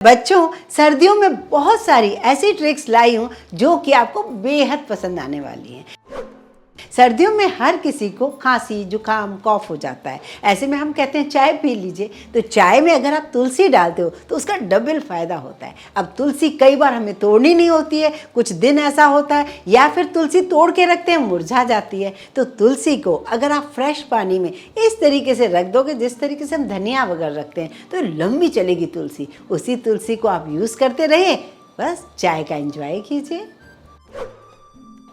बच्चों, सर्दियों में बहुत सारी ऐसी ट्रिक्स लाई हूँ जो कि आपको बेहद पसंद आने वाली हैं। सर्दियों में हर किसी को खांसी, जुकाम, कॉफ हो जाता है। ऐसे में हम कहते हैं चाय पी लीजिए। तो चाय में अगर आप तुलसी डालते हो तो उसका डबल फ़ायदा होता है। अब तुलसी कई बार हमें तोड़नी नहीं होती है, कुछ दिन ऐसा होता है, या फिर तुलसी तोड़ के रखते हैं मुरझा जाती है। तो तुलसी को अगर आप फ्रेश पानी में इस तरीके से रख दोगे, जिस तरीके से हम धनिया वगैरह रखते हैं, तो लंबी चलेगी तुलसी। उसी तुलसी को आप यूज़ करते रहिए, बस चाय का एंजॉय कीजिए।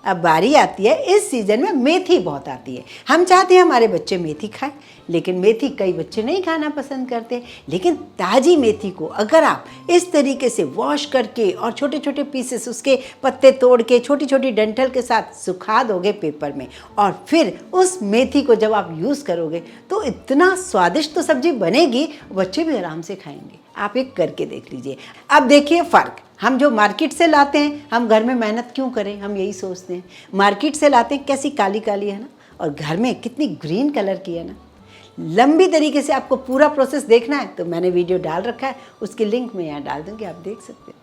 अब बारी आती है, इस सीज़न में मेथी बहुत आती है। हम चाहते हैं हमारे बच्चे मेथी खाएं, लेकिन मेथी कई बच्चे नहीं खाना पसंद करते। लेकिन ताज़ी मेथी को अगर आप इस तरीके से वॉश करके और छोटे छोटे पीसेस, उसके पत्ते तोड़ के छोटी छोटी डंठल के साथ सुखा दोगे पेपर में, और फिर उस मेथी को जब आप यूज़ करोगे तो इतना स्वादिष्ट तो सब्जी बनेगी, बच्चे भी आराम से खाएंगे। आप एक करके देख लीजिए। अब देखिए फ़र्क, हम जो मार्केट से लाते हैं, हम घर में मेहनत क्यों करें, हम यही सोचते हैं। मार्केट से लाते हैं कैसी काली काली है ना, और घर में कितनी ग्रीन कलर की है ना। लंबी तरीके से आपको पूरा प्रोसेस देखना है तो मैंने वीडियो डाल रखा है, उसकी लिंक मैं यहाँ डाल दूँगी, आप देख सकते हैं।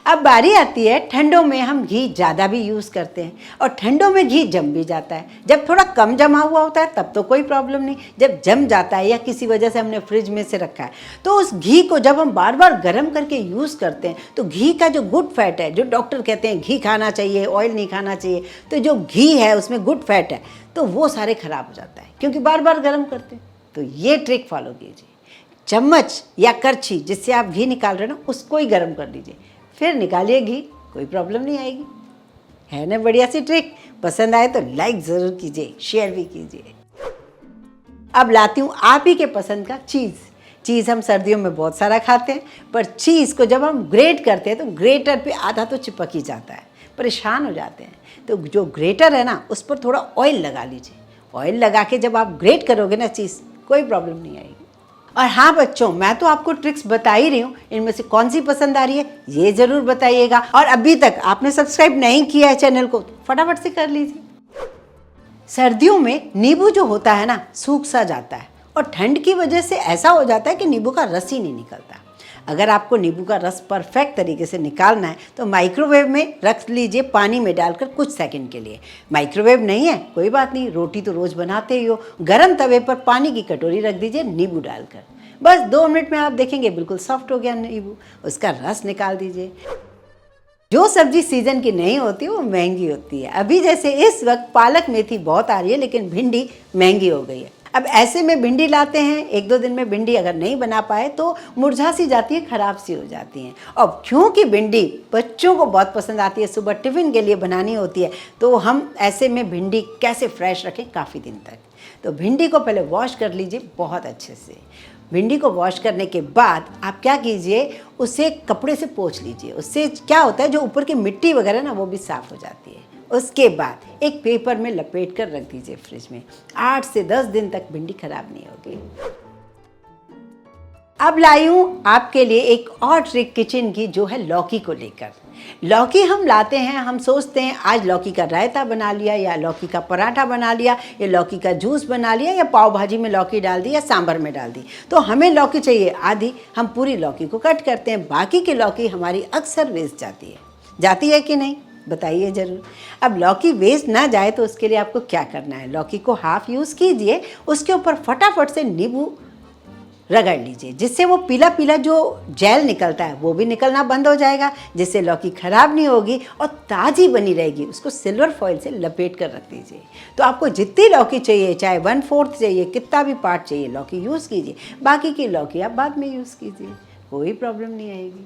अब बारी आती है, ठंडों में हम घी ज़्यादा भी यूज़ करते हैं और ठंडों में घी जम भी जाता है। जब थोड़ा कम जमा हुआ होता है तब तो कोई प्रॉब्लम नहीं, जब जम जाता है या किसी वजह से हमने फ्रिज में से रखा है, तो उस घी को जब हम बार बार गर्म करके यूज़ करते हैं तो घी का जो गुड फैट है, जो डॉक्टर कहते हैं घी खाना चाहिए, ऑयल नहीं खाना चाहिए, तो जो घी है उसमें गुड फैट है, तो वो सारे ख़राब हो जाता है क्योंकि बार बार गर्म करते हैं। तो ये ट्रिक फॉलो कीजिए। चम्मच या करछी जिससे आप घी निकाल रहे हो ना, उसको ही गर्म कर लीजिए, फिर निकालिए घी, कोई प्रॉब्लम नहीं आएगी। है ना बढ़िया सी ट्रिक? पसंद आए तो लाइक ज़रूर कीजिए, शेयर भी कीजिए। अब लाती हूँ आप ही के पसंद का चीज़ हम सर्दियों में बहुत सारा खाते हैं, पर चीज़ को जब हम ग्रेट करते हैं तो ग्रेटर पे आधा तो चिपक ही जाता है, परेशान हो जाते हैं। तो जो ग्रेटर है ना, उस पर थोड़ा ऑयल लगा लीजिए। ऑयल लगा के जब आप ग्रेट करोगे ना चीज़, कोई प्रॉब्लम नहीं आएगी। और हाँ बच्चों, मैं तो आपको ट्रिक्स बता ही रही हूँ, इनमें से कौन सी पसंद आ रही है ये ज़रूर बताइएगा। और अभी तक आपने सब्सक्राइब नहीं किया है चैनल को, फटाफट से कर लीजिए। सर्दियों में नींबू जो होता है ना, सूख सा जाता है, और ठंड की वजह से ऐसा हो जाता है कि नींबू का रस ही नहीं निकलता। अगर आपको नींबू का रस परफेक्ट तरीके से निकालना है तो माइक्रोवेव में रख लीजिए, पानी में डालकर कुछ सेकंड के लिए। माइक्रोवेव नहीं है कोई बात नहीं, रोटी तो रोज़ बनाते ही हो, गरम तवे पर पानी की कटोरी रख दीजिए नींबू डालकर, बस 2 मिनट में आप देखेंगे बिल्कुल सॉफ्ट हो गया नींबू। उसका रस निकाल दीजिए। जो सब्जी सीजन की नहीं होती वो महंगी होती है। अभी जैसे इस वक्त पालक मेथी बहुत आ रही है, लेकिन भिंडी महंगी हो गई है। अब ऐसे में भिंडी लाते हैं, 1-2 दिन में भिंडी अगर नहीं बना पाए तो मुरझा सी जाती है, ख़राब सी हो जाती हैं। और क्योंकि भिंडी बच्चों को बहुत पसंद आती है, सुबह टिफ़िन के लिए बनानी होती है, तो हम ऐसे में भिंडी कैसे फ्रेश रखें काफ़ी दिन तक। तो भिंडी को पहले वॉश कर लीजिए बहुत अच्छे से। भिंडी को वॉश करने के बाद आप क्या कीजिए, उसे कपड़े से पोंछ लीजिए। उससे क्या होता है, जो ऊपर की मिट्टी वगैरह ना, वो भी साफ़ हो जाती है। उसके बाद एक पेपर में लपेट कर रख दीजिए फ्रिज में। 8 से 10 दिन तक भिंडी खराब नहीं होगी। अब लाई हूँ आपके लिए एक और ट्रिक किचन की, जो है लौकी को लेकर। लौकी हम लाते हैं, हम सोचते हैं आज लौकी का रायता बना लिया, या लौकी का पराठा बना लिया, या लौकी का जूस बना लिया, या पाव भाजी में लौकी डाल दी, या सांभर में डाल दी। तो हमें लौकी चाहिए आधी, हम पूरी लौकी को कट करते हैं। बाकी की लौकी हमारी अक्सर वेस्ट जाती है कि नहीं, बताइए ज़रूर। अब लौकी वेस्ट ना जाए तो उसके लिए आपको क्या करना है, लौकी को हाफ़ यूज़ कीजिए, उसके ऊपर फटाफट से नींबू रगड़ लीजिए, जिससे वो पीला पीला जो जेल निकलता है वो भी निकलना बंद हो जाएगा, जिससे लौकी ख़राब नहीं होगी और ताज़ी बनी रहेगी। उसको सिल्वर फॉइल से लपेट कर रख दीजिए। तो आपको जितनी लौकी चाहिए, चाहे 1/4 चाहिए, कितना भी पार्ट चाहिए, लौकी यूज़ कीजिए। बाकी की लौकी आप बाद में यूज़ कीजिए, कोई प्रॉब्लम नहीं आएगी।